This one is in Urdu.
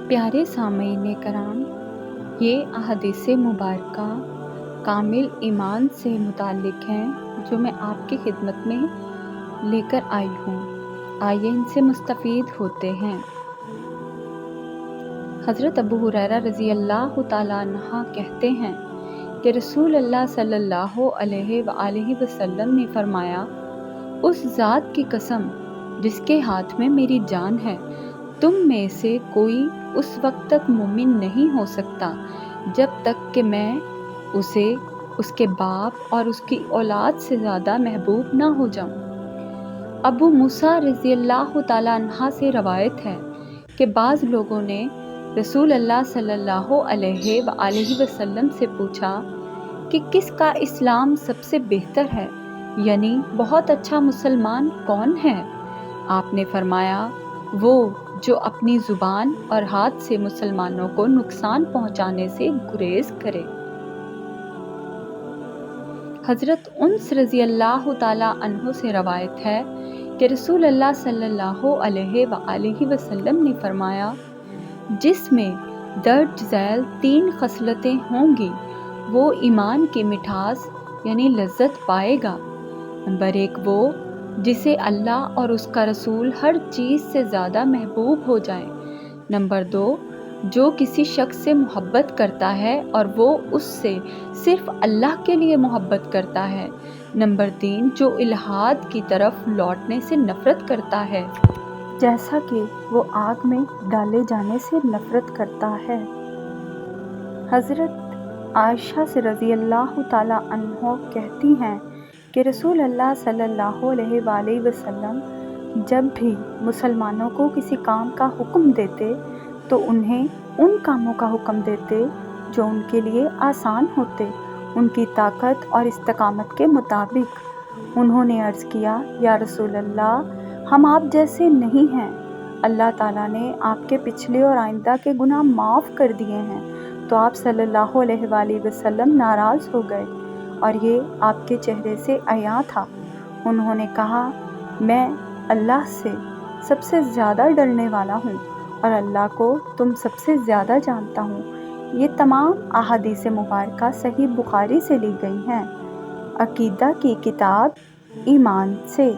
پیارے سامعین کرام، یہ احادیث مبارکہ کامل ایمان سے متعلق ہیں جو میں آپ کی خدمت میں لے کر آئی ہوں۔ آئیے ان سے مستفید ہوتے ہیں۔ حضرت ابو ہریرہ رضی اللہ تعالیٰ عنہ کہتے ہیں کہ رسول اللہ صلی اللہ علیہ وآلہ وسلم نے فرمایا، اس ذات کی قسم جس کے ہاتھ میں میری جان ہے، تم میں سے کوئی اس وقت تک مومن نہیں ہو سکتا جب تک کہ میں اسے اس کے باپ اور اس کی اولاد سے زیادہ محبوب نہ ہو جاؤں۔ ابو موسیٰ رضی اللہ تعالیٰ عنہ سے روایت ہے کہ بعض لوگوں نے رسول اللہ صلی اللہ علیہ وآلہ وسلم سے پوچھا کہ کس کا اسلام سب سے بہتر ہے، یعنی بہت اچھا مسلمان کون ہے؟ آپ نے فرمایا، وہ جو اپنی زبان اور ہاتھ سے مسلمانوں کو نقصان پہنچانے سے گریز کرے۔ حضرت انس رضی اللہ تعالیٰ عنہ سے روایت ہے کہ رسول اللہ صلی اللہ علیہ وآلہ وسلم نے فرمایا، جس میں درج ذیل 3 خصلتیں ہوں گی وہ ایمان کی مٹھاس یعنی لذت پائے گا۔ نمبر 1، وہ جسے اللہ اور اس کا رسول ہر چیز سے زیادہ محبوب ہو جائیں۔ نمبر 2، جو کسی شخص سے محبت کرتا ہے اور وہ اس سے صرف اللہ کے لیے محبت کرتا ہے۔ نمبر 3، جو الحاد کی طرف لوٹنے سے نفرت کرتا ہے، جیسا کہ وہ آگ میں ڈالے جانے سے نفرت کرتا ہے۔ حضرت عائشہ سے رضی اللہ تعالیٰ عنہ کہتی ہیں کہ رسول اللہ صلی اللہ علیہ وآلہ وسلم جب بھی مسلمانوں کو کسی کام کا حکم دیتے تو انہیں ان کاموں کا حکم دیتے جو ان کے لیے آسان ہوتے، ان کی طاقت اور استقامت کے مطابق۔ انہوں نے عرض کیا، یا رسول اللہ، ہم آپ جیسے نہیں ہیں، اللہ تعالیٰ نے آپ کے پچھلے اور آئندہ کے گناہ معاف کر دیے ہیں۔ تو آپ صلی اللہ علیہ وآلہ وسلم ناراض ہو گئے اور یہ آپ کے چہرے سے عیاں تھا۔ انہوں نے کہا، میں اللہ سے سب سے زیادہ ڈرنے والا ہوں اور اللہ کو تم سب سے زیادہ جانتا ہوں۔ یہ تمام احادیث مبارکہ صحیح بخاری سے لی گئی ہیں۔ عقیدہ کی کتاب ایمان سے۔